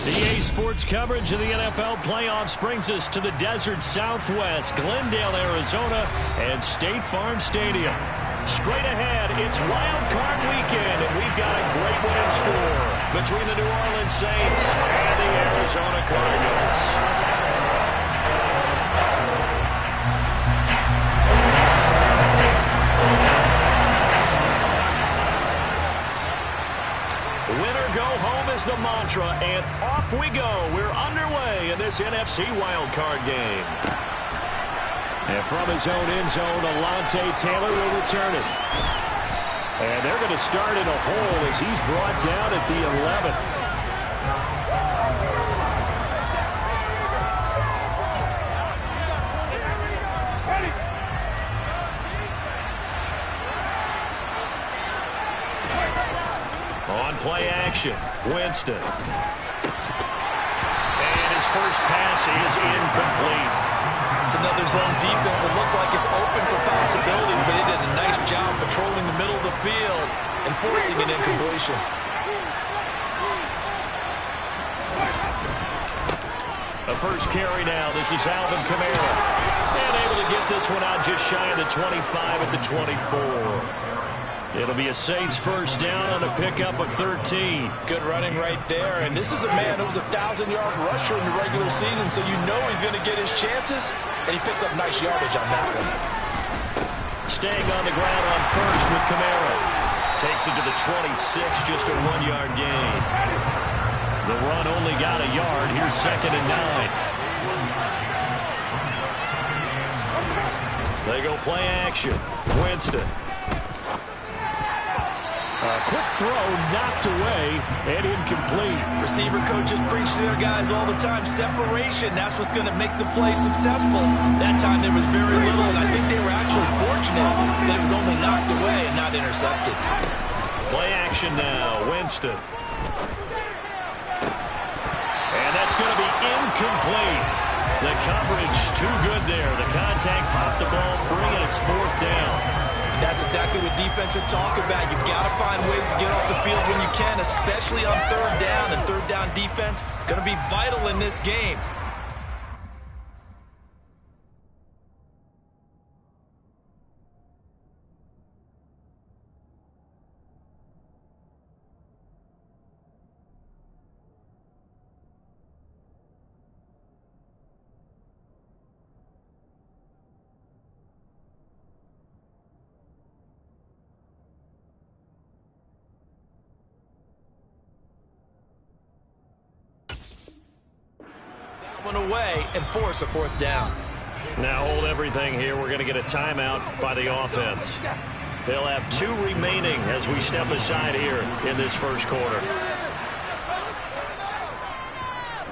EA Sports coverage of the NFL playoffs brings us to the desert Southwest, Glendale, Arizona, and State Farm Stadium. Straight ahead, it's Wild Card Weekend, and we've got a great one in store between the New Orleans Saints and the Arizona Cardinals. Winner go home is the mantra, and off we go. We're underway in this NFC wildcard game. And from his own end zone, Alontae Taylor will return it. And they're going to start in a hole as he's brought down at the 11th. Play action. Winston. And his first pass is incomplete. It's another zone defense. It looks like it's open for possibilities, but he did a nice job patrolling the middle of the field and forcing an incompletion. A first carry now. This is Alvin Kamara. And able to get this one out just shy of the 25 at the 24. It'll be a Saints first down on a pickup of 13. Good running right there. And this is a man who was a 1,000-yard rusher in the regular season, so you know he's going to get his chances, and he picks up nice yardage on that one. Staying on the ground on first with Kamara. Takes it to the 26, just a 1-yard gain. The run only got a yard. Here's 2nd and 9. They go play action. Winston. A quick throw knocked away and incomplete. Receiver coaches preach to their guys all the time. Separation, that's what's going to make the play successful. That time there was very little, and I think they were actually fortunate that it was only knocked away and not intercepted. Play action now. Winston. And that's going to be incomplete. The coverage too good there. The contact popped the ball free, and it's 4th down. That's exactly what defenses talk about. You've got to find ways to get off the field when you can, especially on 3rd down. And 3rd down defense going to be vital in this game. One away and force a 4th down. Now hold everything here. We're going to get a timeout by the offense. They'll have 2 remaining as we step aside here in this first quarter.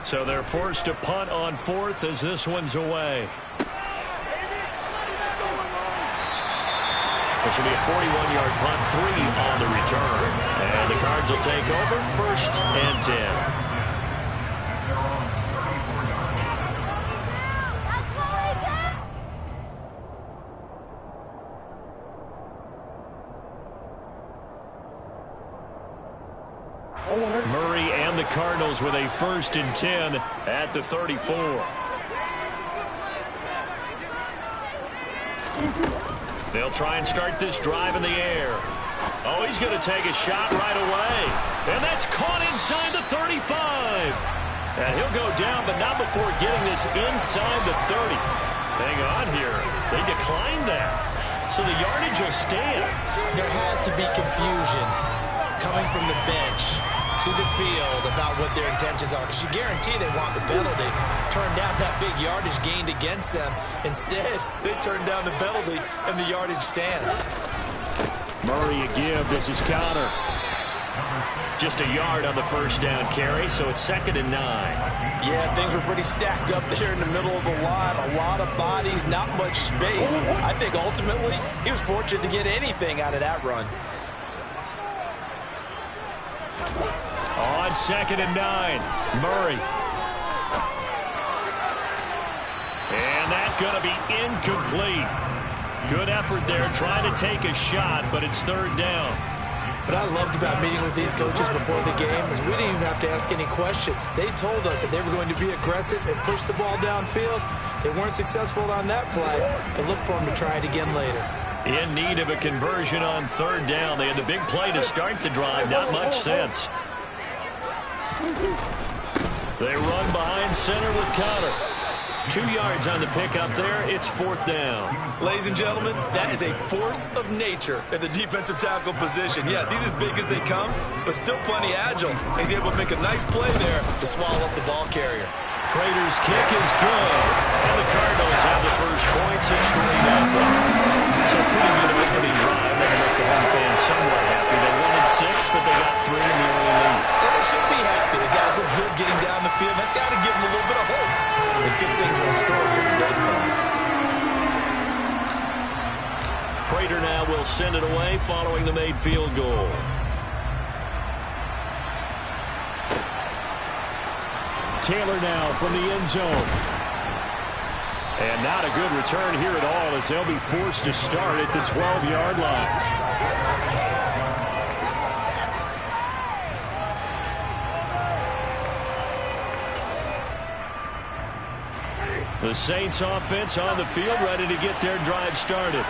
So they're forced to punt on 4th as this one's away. This will be a 41-yard punt, 3 on the return. And the Cards will take over 1st and 10. Murray and the Cardinals with a 1st and 10 at the 34. They'll try and start this drive in the air. Oh, he's going to take a shot right away. And that's caught inside the 35. And he'll go down, but not before getting this inside the 30. Hang on here. They declined that. So the yardage will stand. There has to be confusion coming from the bench to the field about what their intentions are, because you guarantee they want the penalty. Turn down that big yardage gained against them. Instead, they turn down the penalty, and the yardage stands. Murray a give. This is Connor. Just a yard on the first down carry, so it's 2nd and 9. Yeah, things were pretty stacked up there in the middle of the line. A lot of bodies, not much space. I think ultimately he was fortunate to get anything out of that run. On 2nd and 9, Murray. And that's going to be incomplete. Good effort there trying to take a shot, but it's 3rd down. What I loved about meeting with these coaches before the game is we didn't even have to ask any questions. They told us that they were going to be aggressive and push the ball downfield. They weren't successful on that play, but look for them to try it again later. In need of a conversion on third down. They had the big play to start the drive. Not much sense. They run behind center with Conner. 2 yards on the pickup there. It's fourth down. Ladies and gentlemen, that is a force of nature at the defensive tackle position. Yes, he's as big as they come, but still plenty agile. He's able to make a nice play there to swallow up the ball carrier. Prater's kick is good. And the Cardinals have the first points. It's 3-0. So pretty good opening drive. They can make the home fans somewhat happy. They wanted 6, but they got 3 in the early lead. And they should be happy. The guys look good getting down the field. That's got to give them a little bit of hope. The good things are in store here today for them. Prater now will send it away following the made field goal. Taylor now from the end zone. And not a good return here at all as they'll be forced to start at the 12-yard line. The Saints offense on the field, ready to get their drive started.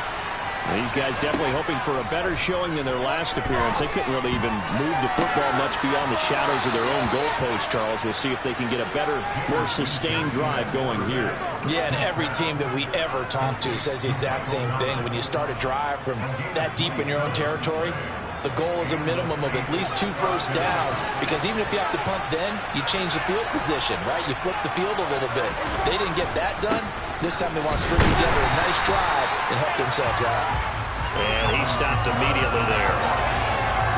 These guys definitely hoping for a better showing than their last appearance. They couldn't really even move the football much beyond the shadows of their own goalpost, Charles. We'll see if they can get a better, more sustained drive going here. Yeah, and every team that we ever talk to says the exact same thing. When you start a drive from that deep in your own territory, the goal is a minimum of at least 2 first downs, because even if you have to punt then, you change the field position, right? You flip the field a little bit. They didn't get that done. This time they want to string together a nice drive and help themselves out. And he stopped immediately there.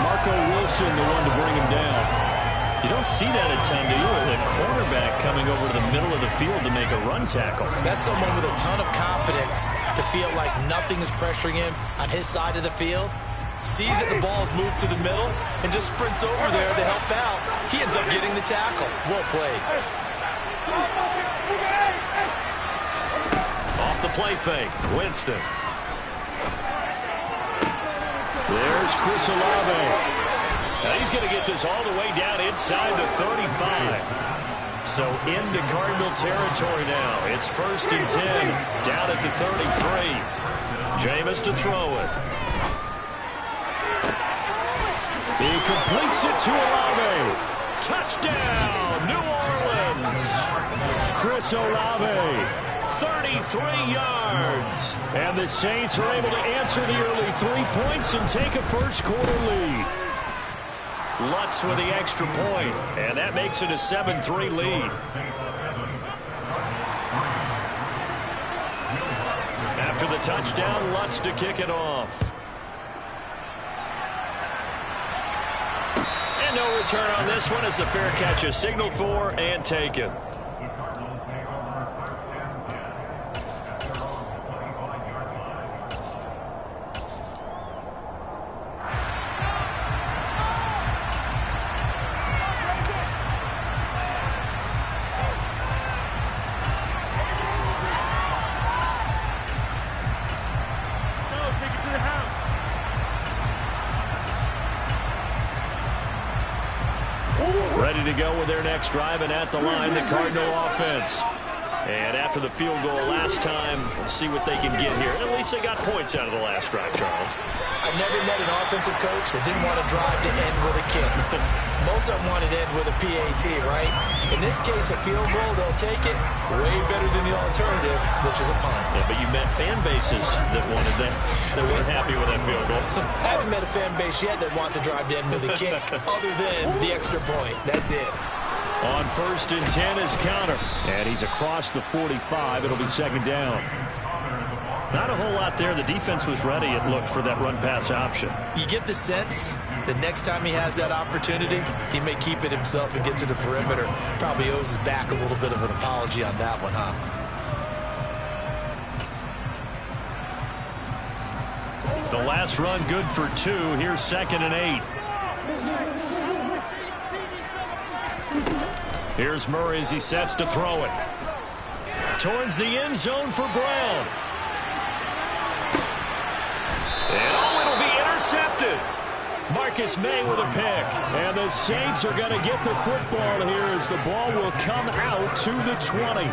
Marco Wilson, the one to bring him down. You don't see that a ton, do you? The cornerback coming over to the middle of the field to make a run tackle. That's someone with a ton of confidence to feel like nothing is pressuring him on his side of the field. Sees that the ball is moved to the middle and just sprints over there to help out. He ends up getting the tackle. Well played. Off the play fake, Winston. There's Chris Olave. Now he's going to get this all the way down inside the 35. So into Cardinal territory now. It's 1st and 10, down at the 33. Jameis to throw it. He completes it to Olave. Touchdown, New Orleans. Chris Olave, 33 yards. And the Saints are able to answer the early 3 points and take a first-quarter lead. Lutz with the extra point, and that makes it a 7-3 lead. After the touchdown, Lutz to kick it off. No return on this one as the fair catch is signaled for and taken. Ready to go with their next drive, and at the line, the Cardinal offense. And after the field goal last time, we'll see what they can get here. At least they got points out of the last drive, Charles. I never met an offensive coach that didn't want to drive to end with a kick. Most of them wanted to end with a PAT, right? In this case, a field goal, they'll take it. Way better than the alternative, which is a punt. Yeah, but you met fan bases that wanted that, that weren't happy with that field goal. I haven't met a fan base yet that wants to drive to end with a kick, other than the extra point. That's it. On 1st and 10 is Conner. And he's across the 45. It'll be 2nd down. Not a whole lot there. The defense was ready, it looked, for that run-pass option. You get the sense that next time he has that opportunity, he may keep it himself and get to the perimeter. Probably owes his back a little bit of an apology on that one, huh? The last run good for 2. Here's 2nd and 8. Here's Murray as he sets to throw it. Towards the end zone for Brown. And oh, it'll be intercepted. Marcus May with a pick. And the Saints are going to get the football here as the ball will come out to the 20.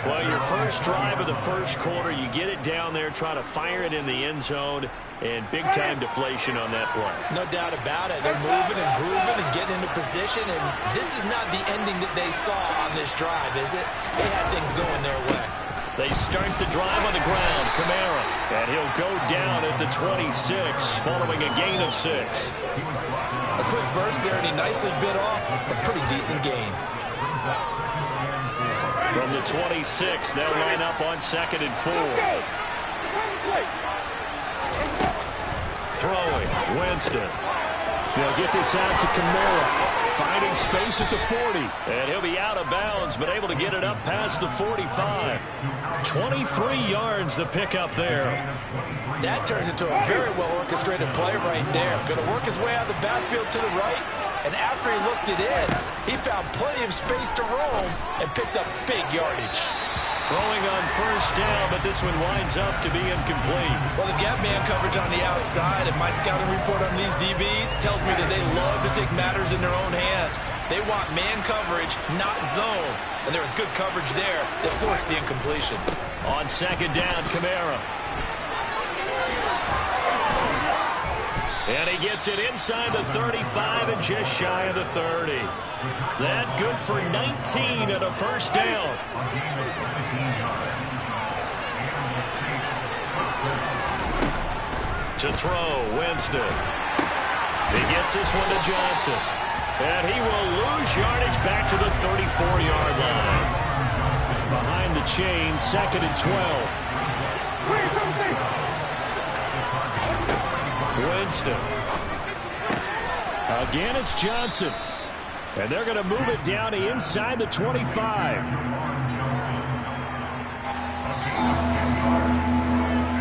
Well, your first drive of the first quarter, you get it down there, try to fire it in the end zone, and big-time deflation on that play. No doubt about it. They're moving and grooving and getting into position, and this is not the ending that they saw on this drive, is it? They had things going their way. They start the drive on the ground. Kamara, and he'll go down at the 26 following a gain of 6. A quick burst there, and he nicely bit off a pretty decent gain. From the 26, they'll line up on 2nd and 4. Throwing, Winston. They'll get this out to Kamara. Finding space at the 40. And he'll be out of bounds, but able to get it up past the 45. 23 yards the pickup there. That turns into a very well-orchestrated play right there. Going to work his way out of the backfield to the right. And after he looked it in, he found plenty of space to roam and picked up big yardage. Throwing on first down, but this one winds up to be incomplete. Well, they've got man coverage on the outside, and my scouting report on these DBs tells me that they love to take matters in their own hands. They want man coverage, not zone. And there was good coverage there that forced the incompletion. On 2nd down, Kamara. And he gets it inside the 35 and just shy of the 30. That good for 19 and a first down. To throw, Winston. He gets this one to Johnson. And he will lose yardage back to the 34-yard line. Behind the chain, 2nd and 12. Winston. Again, it's Johnson. And they're going to move it down to inside the 25.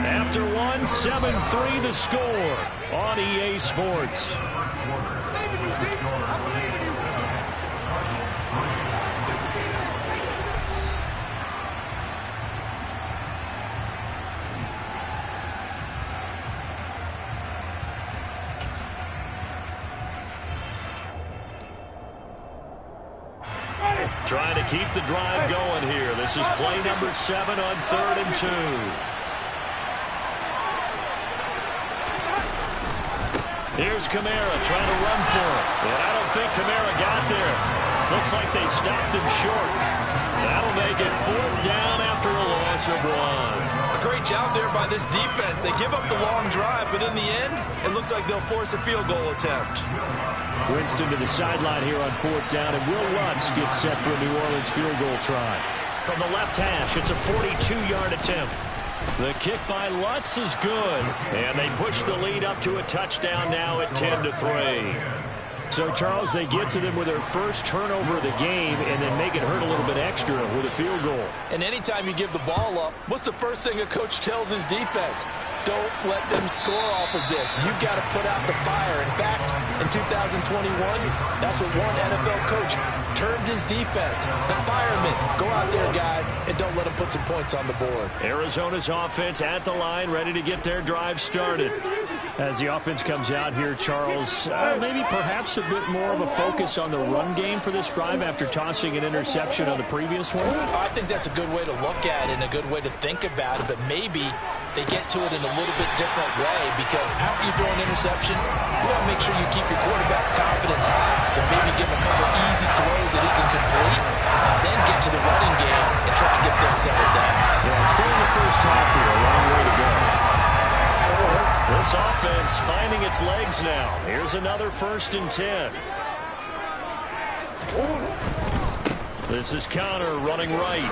After one, 7-3 the score on EA Sports. Trying to keep the drive going here. This is play number 7 on 3rd and 2. Here's Kamara trying to run for it. And I don't think Kamara got there. Looks like they stopped him short. That'll make it 4th down after a loss of 1. A great job there by this defense. They give up the long drive, but in the end, it looks like they'll force a field goal attempt. Winston to the sideline here on 4th down, and Will Lutz gets set for a New Orleans field goal try. From the left hash, it's a 42-yard attempt. The kick by Lutz is good, and they push the lead up to a touchdown now at 10-3. So, Charles, they get to them with their first turnover of the game and then make it hurt a little bit extra with a field goal. And anytime you give the ball up, what's the first thing a coach tells his defense? Don't let them score off of this. You've got to put out the fire. In fact, in 2021, that's what one NFL coach termed his defense. The firemen. Go out there, guys, and don't let them put some points on the board. Arizona's offense at the line, ready to get their drive started. As the offense comes out here, Charles, maybe perhaps a bit more of a focus on the run game for this drive after tossing an interception on the previous one? I think that's a good way to look at it and a good way to think about it, but maybe they get to it in a little bit different way because after you throw an interception, you want to make sure you keep your quarterback's confidence high. So maybe give him a couple easy throws that he can complete and then get to the running game and try to get things settled down. Yeah, still in the first half here, a long way to go. This offense finding its legs now. Here's another 1st and 10. This is Connor running right.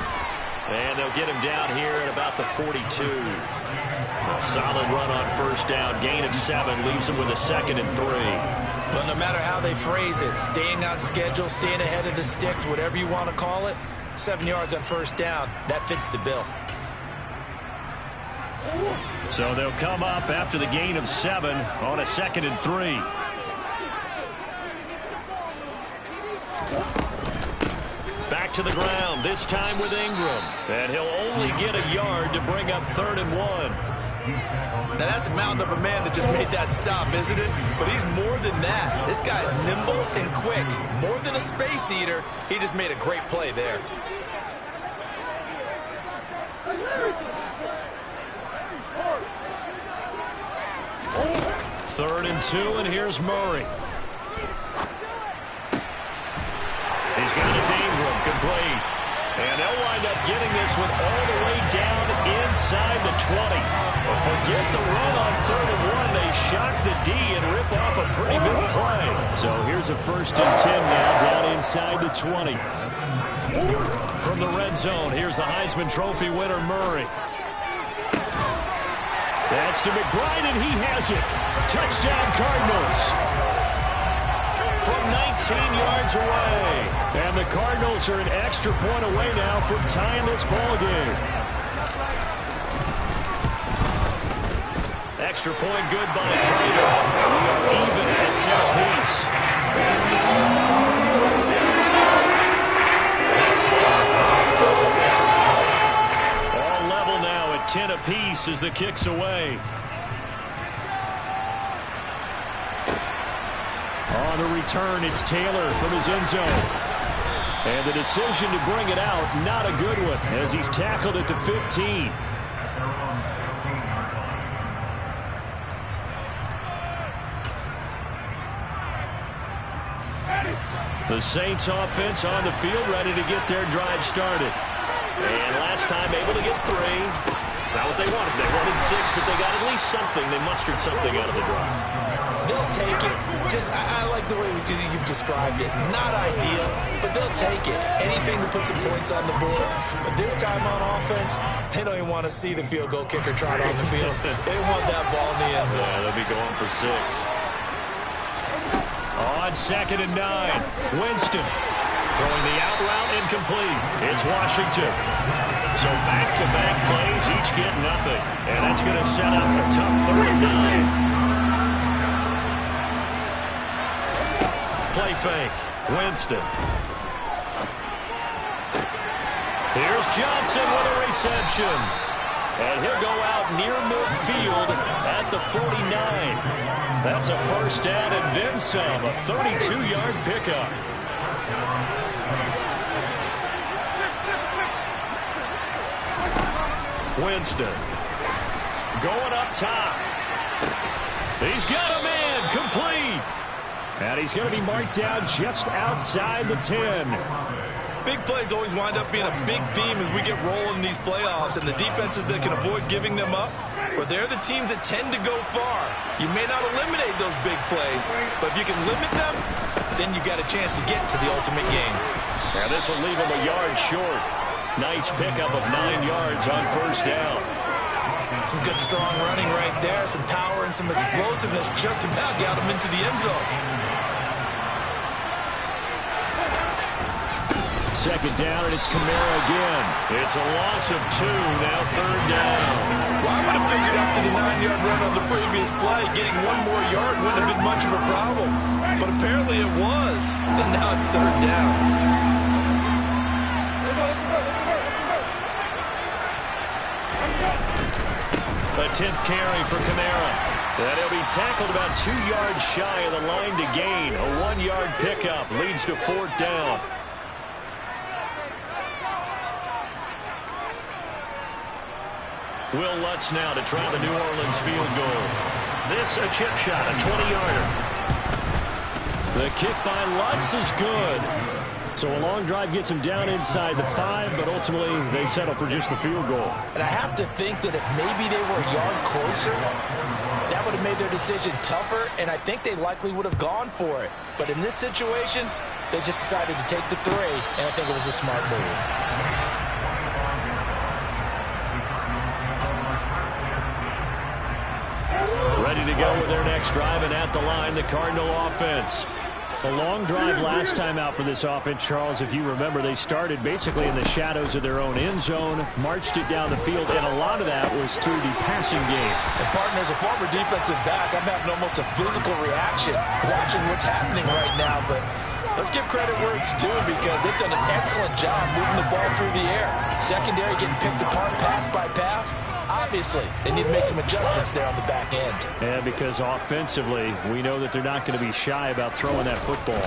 And they'll get him down here at about the 42. A solid run on 1st down. Gain of 7 leaves him with a 2nd and 3. But no matter how they phrase it, staying on schedule, staying ahead of the sticks, whatever you want to call it, 7 yards on 1st down, that fits the bill. So they'll come up after the gain of 7 on a 2nd and 3. Back to the ground, this time with Ingram. And he'll only get a yard to bring up 3rd and 1. Now, that's a mountain of a man that just made that stop, isn't it? But he's more than that. This guy's nimble and quick. More than a space eater, he just made a great play there. Third and 2, and here's Murray. He's got it to Ingram, complete. And they'll wind up getting this one all the way down inside the 20. But forget the run on 3rd and 1. They shock the D and rip off a pretty big play. So here's a 1st and 10 now down inside the 20. From the red zone, here's the Heisman Trophy winner, Murray. That's to McBride, and he has it. Touchdown, Cardinals. From 19 yards away. And the Cardinals are an extra point away now from tying this ball game. Extra point good by Prater. We are even at 10 apiece. All level now at 10 apiece as the kick's away. On the return, it's Taylor from his end zone. And the decision to bring it out, not a good one, as he's tackled at the 15. The Saints offense on the field, ready to get their drive started. And last time able to get 3. It's not what they wanted. They wanted 6, but they got at least something. They mustered something out of the drive. They'll take it. I like the way you've described it. Not ideal, but they'll take it. Anything to put some points on the board. But this time on offense, they don't even want to see the field goal kicker trot on the field. They want that ball in the end zone. Yeah, they'll be going for 6. On 2nd and 9, Winston throwing the out route incomplete. It's Washington. So back-to-back plays, each get nothing. And that's going to set up a tough 3rd and 9. Play fake. Winston. Here's Johnson with a reception. And he'll go out near midfield at the 49. That's a 1st down and then some. A 32-yard pickup. Winston going up top. He's got a man complete. And he's going to be marked down just outside the 10. Big plays always wind up being a big theme as we get rolling in these playoffs, and the defenses that can avoid giving them up, but they're the teams that tend to go far. You may not eliminate those big plays, but if you can limit them, then you've got a chance to get to the ultimate game. Now this will leave him a yard short. Nice pickup of 9 yards on 1st down. Some good strong running right there, some power and some explosiveness just about got him into the end zone. 2nd down, and it's Kamara again. It's a loss of 2, now 3rd down. Well, I would have figured after the 9-yard run on the previous play, getting 1 more yard wouldn't have been much of a problem. But apparently it was, and now it's 3rd down. A 10th carry for Kamara. And he'll be tackled about 2 yards shy of the line to gain. A 1-yard pickup leads to 4th down. Will Lutz now to try the New Orleans field goal. This a chip shot, a 20-yarder. The kick by Lutz is good. So a long drive gets him down inside the 5, but ultimately they settle for just the field goal. And I have to think that if maybe they were a yard closer, that would have made their decision tougher, and I think they likely would have gone for it. But in this situation, they just decided to take the 3, and I think it was a smart move. Ready to go with their next drive, and at the line, the Cardinal offense. A long drive last time out for this offense, Charles. If you remember, they started basically in the shadows of their own end zone, marched it down the field, and a lot of that was through the passing game. And partner, as a former defensive back, I'm having almost a physical reaction watching what's happening right now, but Let's give credit where it's due because they've done an excellent job moving the ball through the air. Secondary getting picked apart pass by pass. Obviously, they need to make some adjustments there on the back end. And because offensively, we know that they're not going to be shy about throwing that football.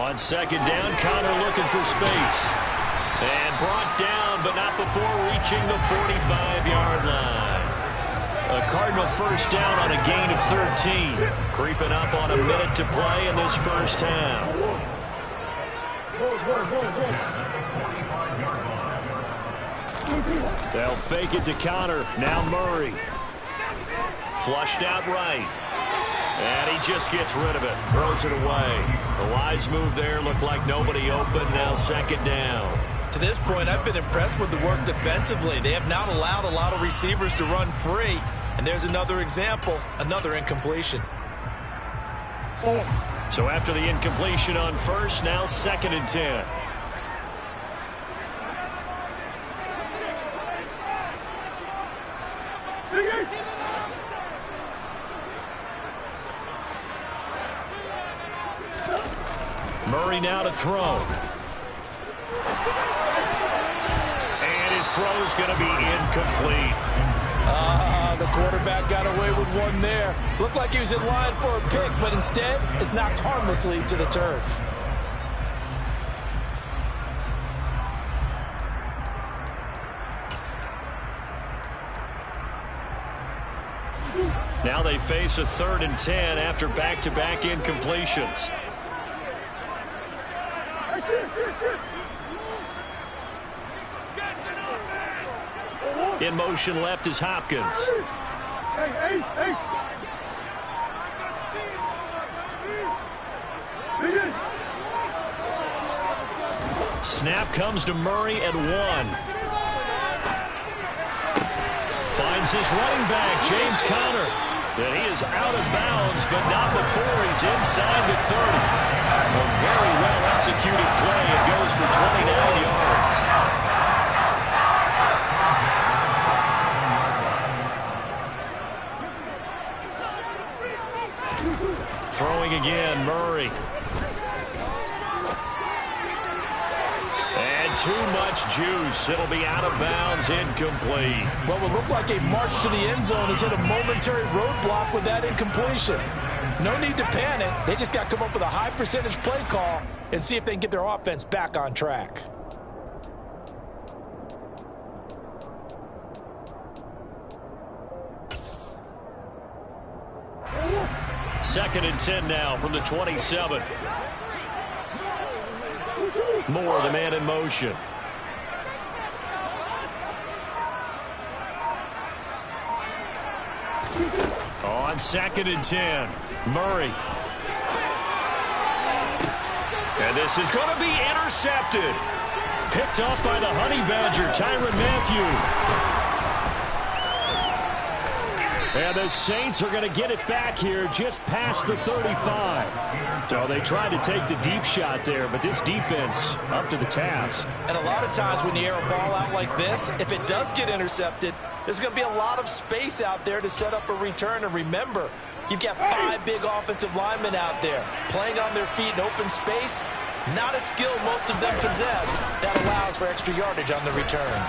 On second down, Connor looking for space. And brought down, but not before reaching the 45-yard line. A Cardinal first down on a gain of 13. Creeping up on a minute to play in this first half. They'll fake it to Connor. Now Murray. Flushed out right. And he just gets rid of it. Throws it away. The wise move there. Looked like nobody open. Now second down. To this point, I've been impressed with the work defensively. They have not allowed a lot of receivers to run free. And there's another example, another incompletion. So after the incompletion on first, now second and 10. Murray now to throw. And his throw is going to be incomplete. The quarterback got away with one there. Looked like he was in line for a pick, but instead is knocked harmlessly to the turf. Now they face a 3rd and 10 after back-to-back incompletions. In motion left is Hopkins. Snap comes to Murray at 1. Finds his running back, James Conner. And he is out of bounds, but not before he's inside the 30. A very well-executed play. It goes for 29 yards. Throwing again, Murray. And too much juice. It'll be out of bounds, incomplete. What would look like a march to the end zone has hit a momentary roadblock with that incompletion. No need to panic. They just got to come up with a high percentage play call and see if they can get their offense back on track. Second and 10 now from the 27. Moore, the man in motion. On second and 10, Murray. And this is going to be intercepted. Picked off by the Honey Badger, Tyrann Mathieu. And the Saints are going to get it back here just past the 35. So they tried to take the deep shot there, but this defense up to the task. And a lot of times when you air a ball out like this, if it does get intercepted, there's going to be a lot of space out there to set up a return. And remember, you've got 5 big offensive linemen out there playing on their feet in open space. Not a skill most of them possess that allows for extra yardage on the return.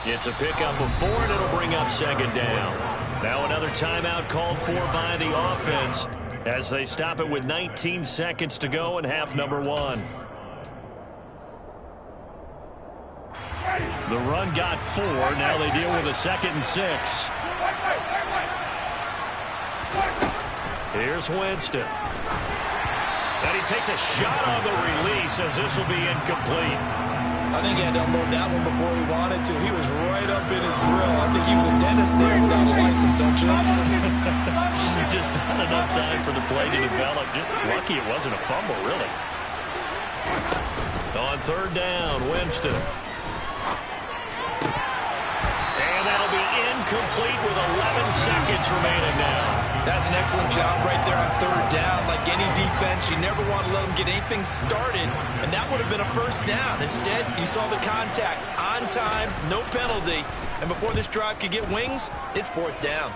It's a pickup of 4, and it'll bring up second down. Now another timeout called for by the offense as they stop it with 19 seconds to go in half number 1. The run got 4. Now they deal with a 2nd and 6. Here's Winston. And he takes a shot on the release as this will be incomplete. I think he had to unload that one before he wanted to. He was right up in his grill. I think he was a dentist there without a license, don't you? Just not enough time for the play to develop. Just lucky it wasn't a fumble, really. On third down, Winston. And that'll be incomplete with 11 seconds remaining now. That's an excellent job right there on third down. Like any defense, you never want to let them get anything started, and that would have been a first down. Instead, you saw the contact on time, no penalty, and before this drive could get wings, it's fourth down.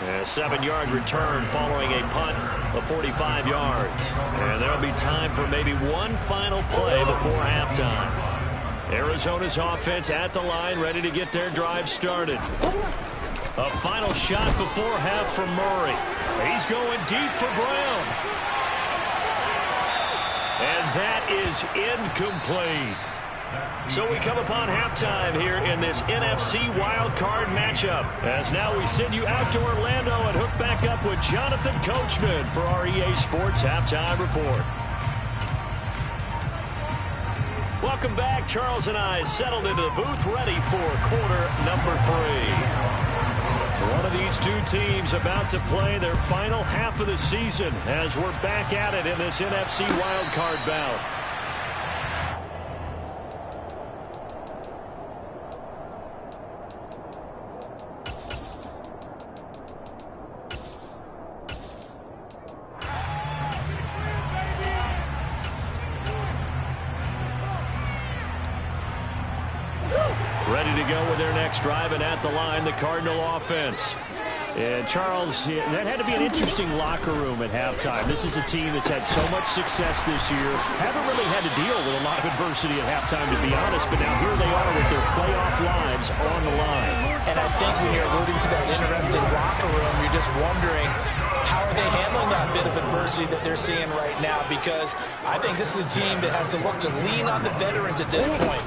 A 7-yard return following a punt of 45 yards. And there'll be time for maybe one final play before halftime. Arizona's offense at the line, ready to get their drive started. A final shot before half from Murray. He's going deep for Brown. And that is incomplete. So we come upon halftime here in this NFC wildcard matchup. As now we send you out to Orlando and hook back up with Jonathan Coachman for our EA Sports Halftime Report. Welcome back. Charles and I settled into the booth ready for quarter number 3. One of these two teams about to play their final half of the season as we're back at it in this NFC wildcard bout. Ready to go with their next drive, and at the line, the Cardinal offense. And Charles, that had to be an interesting locker room at halftime. This is a team that's had so much success this year. Haven't really had to deal with a lot of adversity at halftime, to be honest, but now here they are with their playoff lives on the line. And I think when you're alluding to that interesting locker room, you're just wondering, how are they handling that bit of adversity that they're seeing right now? Because I think this is a team that has to look to lean on the veterans at this point.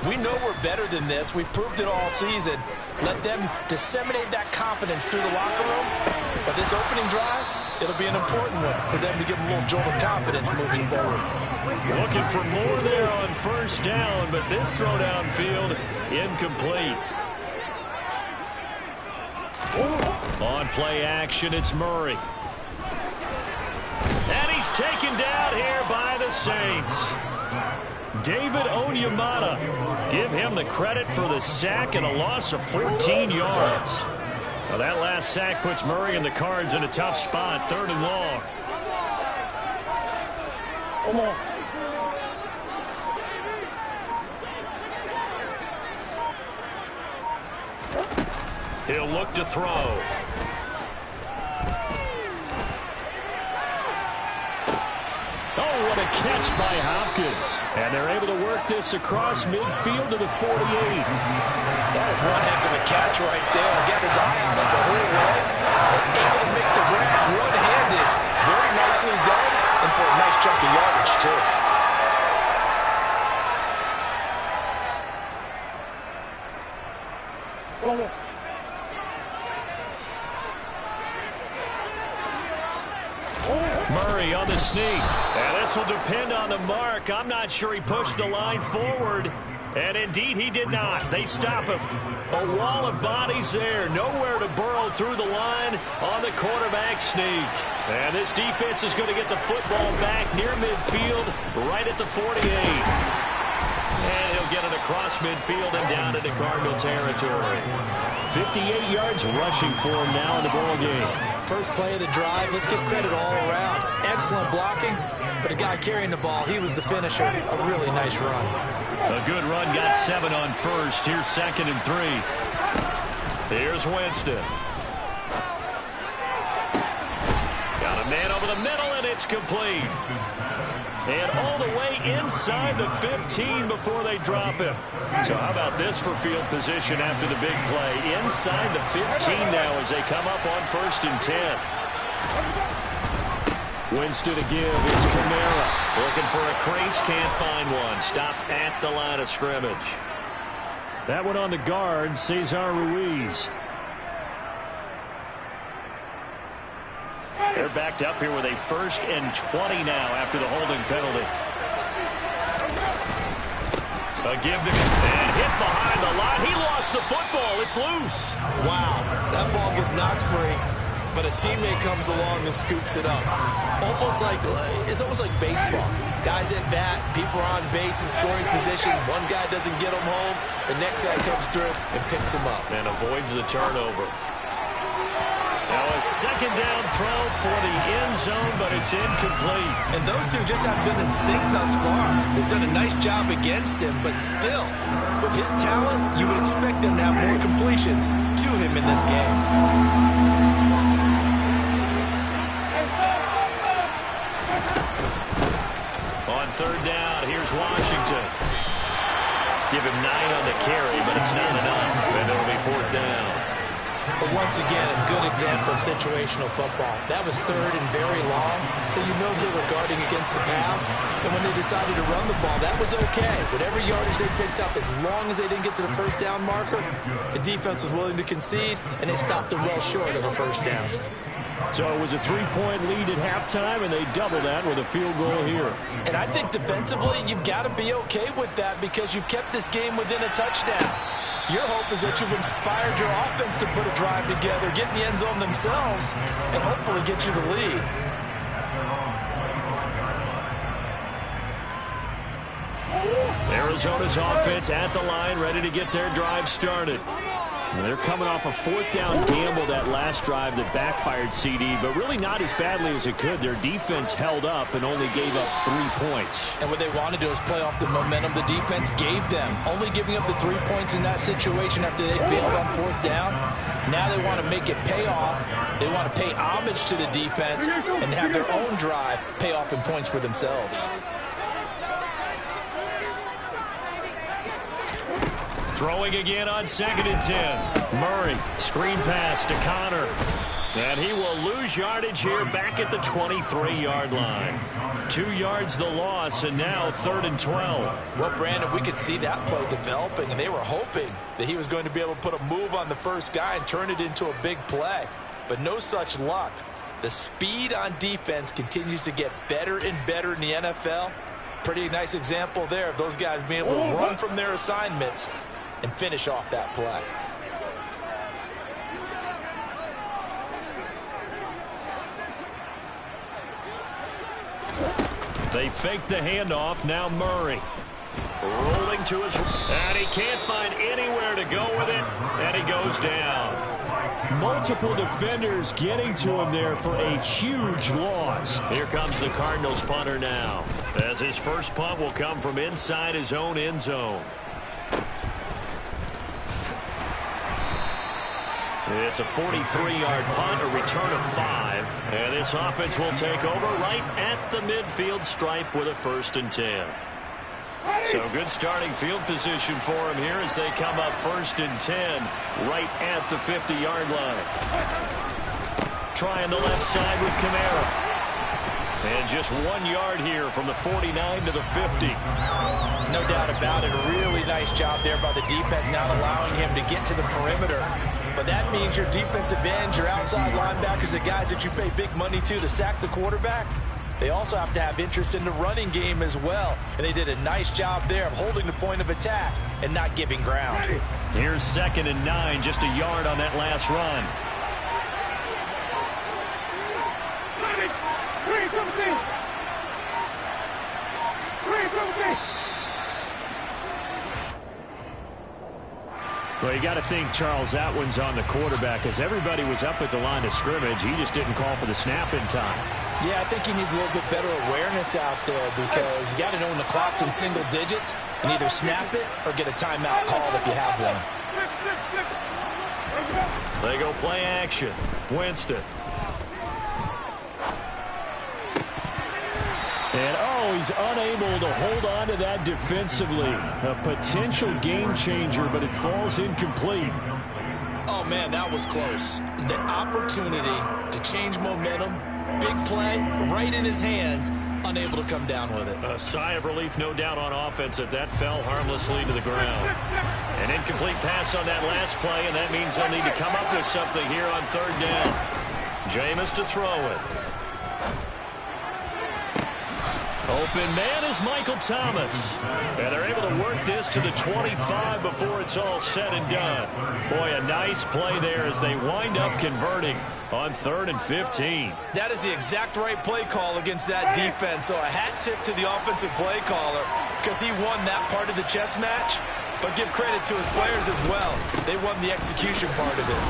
We know we're better than this. We've proved it all season. Let them disseminate that confidence through the locker room. But this opening drive, it'll be an important one for them to give them a little jolt of confidence moving forward. Looking for more there on first down, but this throw downfield incomplete. On play action, it's Murray. And he's taken down here by the Saints. David Onyemata. Give him the credit for the sack and a loss of 14 yards. Now that last sack puts Murray and the Cards in a tough spot, 3rd and long. He'll look to throw. Oh, what a catch by Hopkins. And they're able to work this across midfield to the 48. That is one heck of a catch right there. Got his eye on it the whole way. Able to make the grab one-handed. Very nicely done. And for a nice chunk of yardage, too. Murray on the sneak. And this will depend on the mark. I'm not sure he pushed the line forward. And indeed, he did not. They stop him. A wall of bodies there. Nowhere to burrow through the line on the quarterback sneak. And this defense is going to get the football back near midfield, right at the 48. And he'll get it across midfield and down into Cardinal territory. 58 yards rushing for him now in the ball game. First play of the drive, let's give credit all around. Excellent blocking, but the guy carrying the ball, he was the finisher. A really nice run. A good run, got 7 on first. Here's 2nd and 3. Here's Winston. Got a man over the middle, and it's complete. And all the way inside the 15 before they drop him. So how about this for field position after the big play? Inside the 15 now as they come up on 1st and 10. Winston to give. It's Kamara. Looking for a crease. Can't find one. Stopped at the line of scrimmage. That one on the guard, Cesar Ruiz. They're backed up here with a 1st and 20 now after the holding penalty. A give to and hit behind the line. He lost the football. It's loose. Wow, that ball gets knocked free, but a teammate comes along and scoops it up. It's almost like baseball. Guys at bat, people are on base in scoring position. One guy doesn't get him home. The next guy comes through and picks him up. And avoids the turnover. Now a 2nd down throw for the end zone, but it's incomplete. And those two just haven't been in sync thus far. They've done a nice job against him, but still, with his talent, you would expect them to have more completions to him in this game. Once again, a good example of situational football. That was third and very long, so you know they were guarding against the pass. And when they decided to run the ball, that was okay. Whatever yardage they picked up, as long as they didn't get to the first down marker, the defense was willing to concede, and they stopped them well short of a first down. So it was a 3-point lead at halftime, and they double that with a field goal here. And I think defensively, you've got to be okay with that because you've kept this game within a touchdown. Your hope is that you've inspired your offense to put a drive together, get in the end zone themselves, and hopefully get you the lead. Arizona's offense at the line, ready to get their drive started. They're coming off a fourth down gamble that last drive that backfired CD, but really not as badly as it could. Their defense held up and only gave up 3 points. And what they want to do is play off the momentum the defense gave them. Only giving up the 3 points in that situation after they failed on fourth down. Now they want to make it pay off. They want to pay homage to the defense and have their own drive pay off in points for themselves. Throwing again on 2nd and 10. Murray, screen pass to Connor. And he will lose yardage here back at the 23-yard line. 2 yards the loss, and now 3rd and 12. Well, Brandon, we could see that play developing, and they were hoping that he was going to be able to put a move on the first guy and turn it into a big play. But no such luck. The speed on defense continues to get better and better in the NFL. Pretty nice example there of those guys being able to run from their assignments and finish off that play. They fake the handoff. Now Murray. Rolling to his... And he can't find anywhere to go with it. And he goes down. Multiple defenders getting to him there for a huge loss. Here comes the Cardinals punter now, as his first punt will come from inside his own end zone. It's a 43-yard punt, a return of 5. And this offense will take over right at the midfield stripe with a 1st and 10. So good starting field position for him here as they come up 1st and 10 right at the 50-yard line. Trying the left side with Kamara. And just 1 yard here from the 49 to the 50. No doubt about it. A really nice job there by the defense, not allowing him to get to the perimeter. But that means your defensive ends, your outside linebackers, the guys that you pay big money to sack the quarterback, they also have to have interest in the running game as well. And they did a nice job there of holding the point of attack and not giving ground. Here's 2nd and 9, just a yard on that last run. Well, you got to think, Charles, that one's on the quarterback as everybody was up at the line of scrimmage. He just didn't call for the snap in time. Yeah, I think he needs a little bit better awareness out there because you got to know when the clock's in single digits and either snap it or get a timeout called if you have one. They go play action. Winston. And, he's unable to hold on to that defensively. A potential game changer, but it falls incomplete. Oh, man, that was close. The opportunity to change momentum, big play, right in his hands, unable to come down with it. A sigh of relief, no doubt, on offense that fell harmlessly to the ground. An incomplete pass on that last play, and that means they'll need to come up with something here on 3rd down. Jameis to throw it. Open man is Michael Thomas. And they're able to work this to the 25 before it's all said and done. Boy, a nice play there as they wind up converting on 3rd and 15. That is the exact right play call against that defense. So a hat tip to the offensive play caller because he won that part of the chess match. But give credit to his players as well. They won the execution part of it.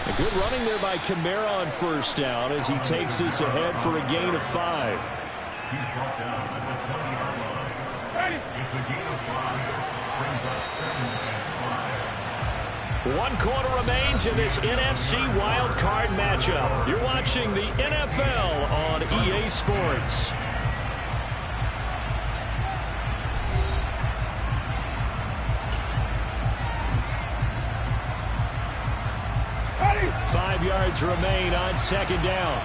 A good running there by Kamara on 1st down as he takes this ahead for a gain of 5. He's brought down at the 20-yard line. It's a gain of 5. Brings up 7 and 5. 1 quarter remains in this NFC wildcard matchup. You're watching the NFL on EA Sports. yards remain on second down.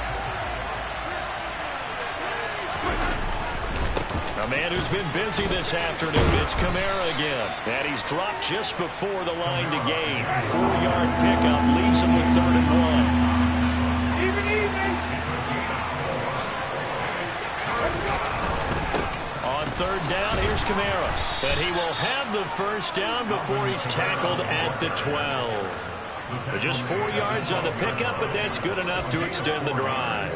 A man who's been busy this afternoon, it's Kamara again. And he's dropped just before the line to gain. 4-yard pickup leaves him with 3rd and 1. On 3rd down, here's Kamara. And he will have the 1st down before he's tackled at the 12. Just 4 yards on the pickup, but that's good enough to extend the drive.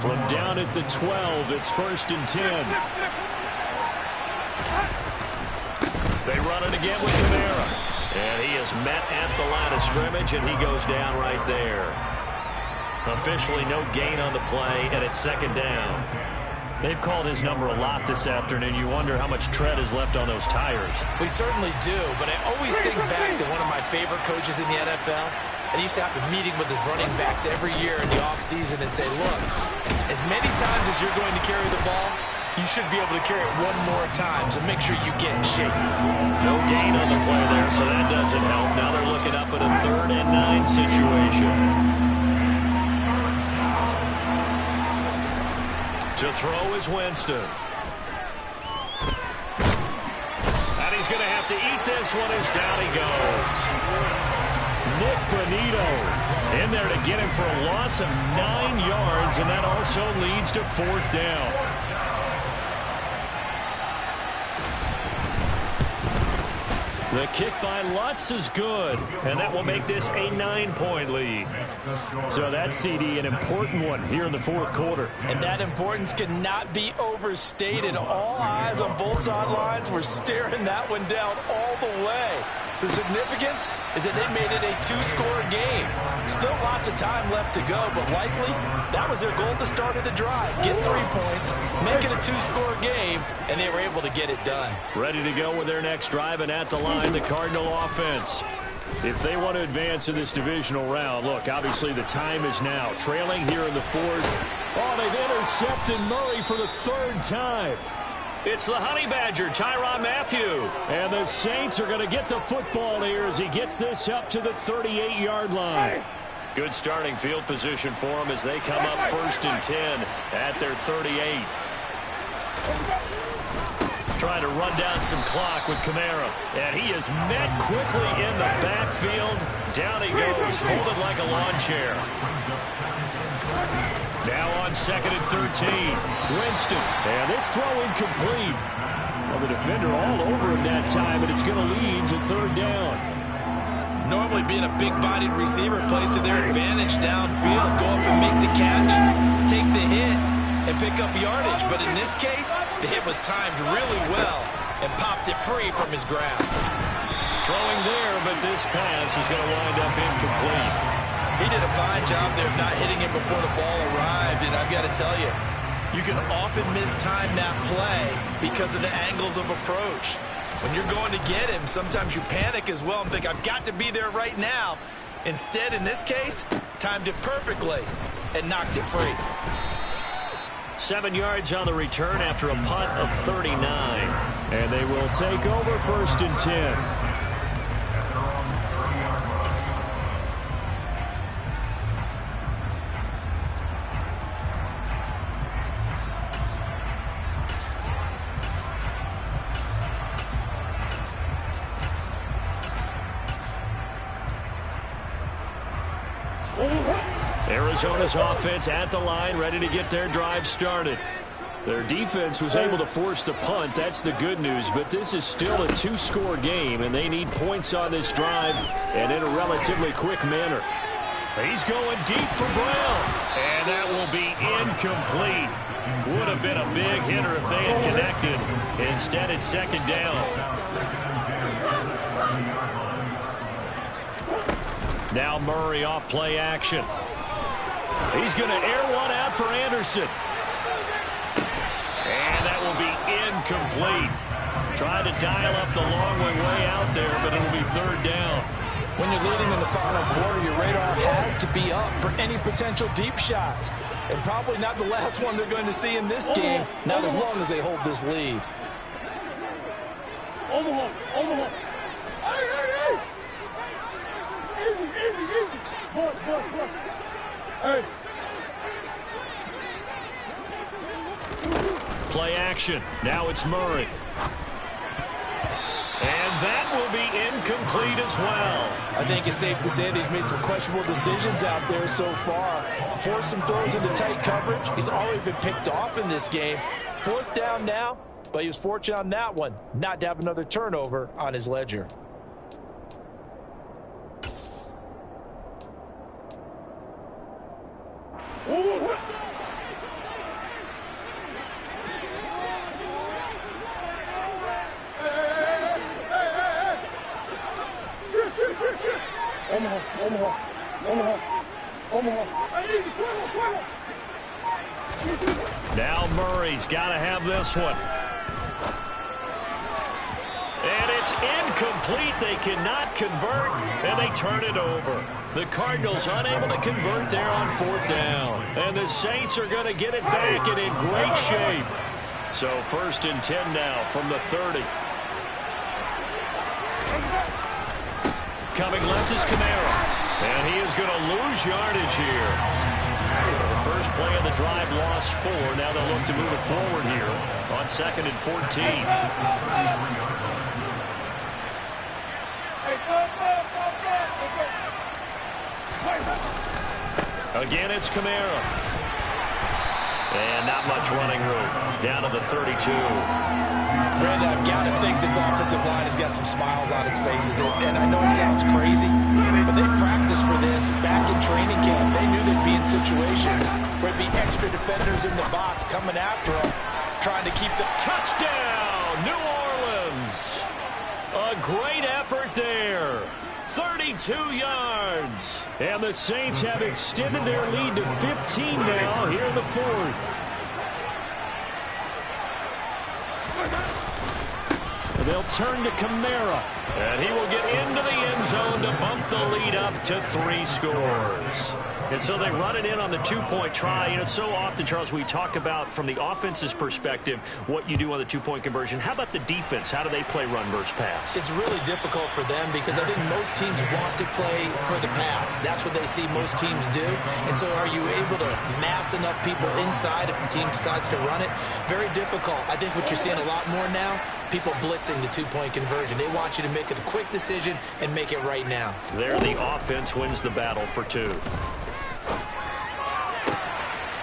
From down at the 12, it's 1st and 10. They run it again with Kamara. And he is met at the line of scrimmage, and he goes down right there. Officially no gain on the play, and it's 2nd down. They've called his number a lot this afternoon. You wonder how much tread is left on those tires. We certainly do, but I always think back to one of my favorite coaches in the NFL. And he used to have a meeting with his running backs every year in the offseason and say, look, as many times as you're going to carry the ball, you should be able to carry it one more time, so make sure you get in shape. No gain on the play there, so that doesn't help. Now they're looking up at a 3rd and 9 situation. To throw is Winston. And he's going to have to eat this one as down he goes. Nick Bonito in there to get him for a loss of 9 yards, and that also leads to 4th down. The kick by Lutz is good, and that will make this a 9-point lead. So that's, CD, an important one here in the 4th quarter. And that importance cannot be overstated. All eyes on both sidelines were staring that one down all the way. The significance is that they made it a 2-score game. Still lots of time left to go, but likely that was their goal at the start of the drive. Get 3 points, make it a 2-score game, and they were able to get it done. Ready to go with their next drive, and at the line, the Cardinal offense. If they want to advance in this divisional round, look, obviously the time is now. Trailing here in the 4th. Oh, they've intercepted Murray for the 3rd time. It's the Honey Badger, Tyrann Mathieu. And the Saints are going to get the football here as he gets this up to the 38-yard line. Good starting field position for him as they come up 1st and 10 at their 38. Trying to run down some clock with Kamara. And he is met quickly in the backfield. Down he goes, folded like a lawn chair. Now on 2nd and 13. Winston. And this throw incomplete. Well, the defender all over him that time, and it's going to lead to 3rd down. Normally being a big-bodied receiver plays to their advantage downfield. Go up and make the catch, take the hit, and pick up yardage. But in this case, the hit was timed really well and popped it free from his grasp. Throwing there, but this pass is going to wind up incomplete. He did a fine job there of not hitting it before the ball arrived, and I've got to tell you, you can often mistime that play because of the angles of approach. When you're going to get him, sometimes you panic as well and think, I've got to be there right now. Instead, in this case, timed it perfectly and knocked it free. 7 yards on the return after a punt of 39. And they will take over 1st and 10. Arizona's offense at the line, ready to get their drive started. Their defense was able to force the punt. That's the good news, but this is still a 2-score game, and they need points on this drive and in a relatively quick manner. He's going deep for Brown, and that will be incomplete. Would have been a big hitter if they had connected. Instead, it's 2nd down. Now Murray off play action. He's going to air one out for Anderson. And that will be incomplete. Trying to dial up the long way out there, but it'll be 3rd down. When you're leading in the final quarter, your radar has to be up for any potential deep shots. And probably not the last one they're going to see in this game, not as long as they hold this lead. Play action. Now it's Murray. And that will be incomplete as well. I think it's safe to say that he's made some questionable decisions out there so far. Forced some throws into tight coverage. He's already been picked off in this game. 4th down now, but he was fortunate on that one not to have another turnover on his ledger. Now Murray's got to have this one. And it's incomplete. They cannot convert, and they turn it over. The Cardinals unable to convert there on 4th down. And the Saints are going to get it back and in great shape. So 1st and 10 now from the 30. Coming left is Kamara. And he is going to lose yardage here. The first play of the drive lost 4. Now they'll look to move it forward here on 2nd and 14. Again, it's Kamara. And not much running room. Down to the 32. Brandon, I've got to think this offensive line has got some smiles on its faces. And I know it sounds crazy, but they practiced for this back in training camp. They knew they'd be in situations where there'd be extra defenders in the box coming after them, trying to keep the touchdown, New Orleans. A great effort there. 32 yards. And the Saints have extended their lead to 15 now here in the 4th. They'll turn to Kamara. And he will get into the end zone to bump the lead up to 3 scores. And so they run it in on the 2-point try. You know, so often, Charles, we talk about from the offense's perspective what you do on the 2-point conversion. How about the defense? How do they play run versus pass? It's really difficult for them because I think most teams want to play for the pass. That's what they see most teams do. And so are you able to mass enough people inside if the team decides to run it? Very difficult. I think what you're seeing a lot more now, people blitzing the 2-point conversion. They want you to make a quick decision and make it right now. There the offense wins the battle for 2.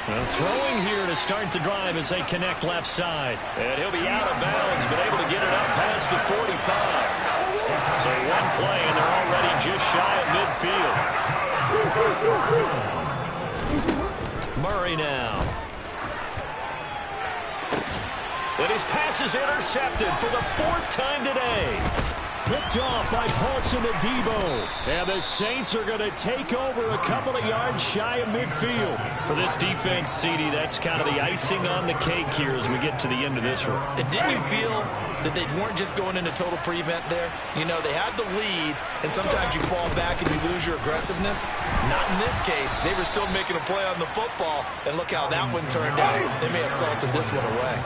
Well, throwing here to start the drive as they connect left side. And he'll be out of bounds, but able to get it up past the 45. So one play, and they're already just shy of midfield. Murray now. And his pass is intercepted for the 4th time today. Picked off by Paulson Adebo. And the Saints are going to take over a couple of yards shy of midfield. For this defense, CD, that's kind of the icing on the cake here as we get to the end of this one. And didn't you feel that they weren't just going into total prevent there? You know, they had the lead, and sometimes you fall back and you lose your aggressiveness. Not in this case. They were still making a play on the football, and look how that one turned out. They may have salted this one away.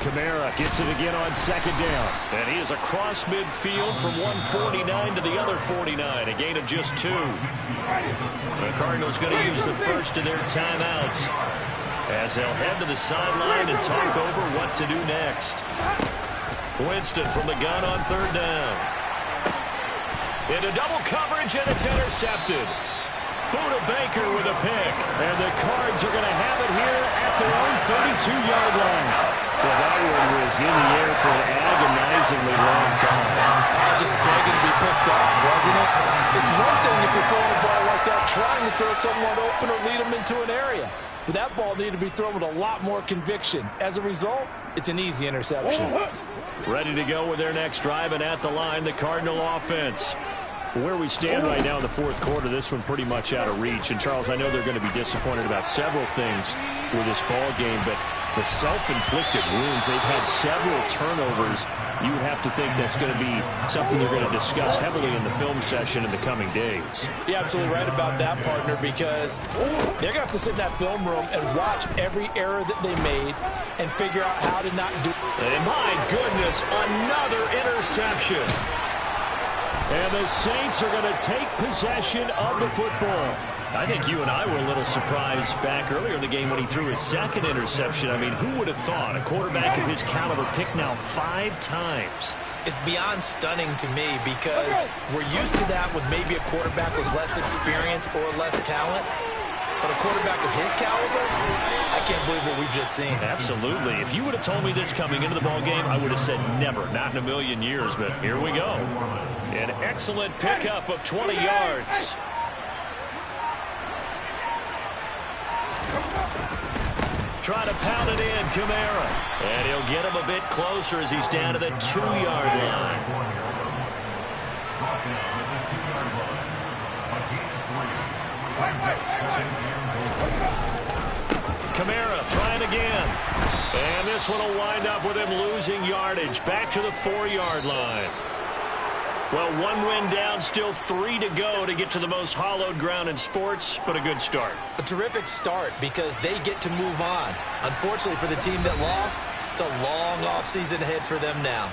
Kamara gets it again on 2nd down. And he is across midfield from 149 to the other 49. A gain of just 2. The Cardinals going to use the first of their timeouts as they'll head to the sideline and talk over what to do next. Winston from the gun on 3rd down. Into double coverage, and it's intercepted. Buda Baker with a pick. And the Cards are going to have it here at their own 32-yard line. Well, that one was in the air for an agonizingly long time. Just begging to be picked up, wasn't it? It's one thing if you're throwing a ball like that, trying to throw someone open or lead them into an area. But that ball needed to be thrown with a lot more conviction. As a result, it's an easy interception. Ready to go with their next drive, and at the line, the Cardinal offense. Where we stand right now in the 4th quarter, this one pretty much out of reach. And, Charles, I know they're going to be disappointed about several things with this ball game, but the self-inflicted wounds, they've had several turnovers. You would have to think that's going to be something you're going to discuss heavily in the film session in the coming days. You're absolutely right about that, partner, because they're going to have to sit in that film room and watch every error that they made and figure out how to not do it. And my goodness, another interception. And the Saints are going to take possession of the football. I think you and I were a little surprised back earlier in the game when he threw his second interception. I mean, who would have thought a quarterback of his caliber picked now 5 times? It's beyond stunning to me because we're used to that with maybe a quarterback with less experience or less talent. But a quarterback of his caliber, I can't believe what we've just seen. Absolutely. If you would have told me this coming into the ball game, I would have said never, not in a million years. But here we go. An excellent pickup of 20 yards. Try to pound it in, Kamara. And he'll get him a bit closer as he's down to the 2-yard line. Kamara trying again. And this one will wind up with him losing yardage. Back to the 4-yard line. Well, 1 win down, still 3 to go to get to the most hallowed ground in sports, but a good start. A terrific start because they get to move on. Unfortunately for the team that lost, it's a long offseason ahead for them now.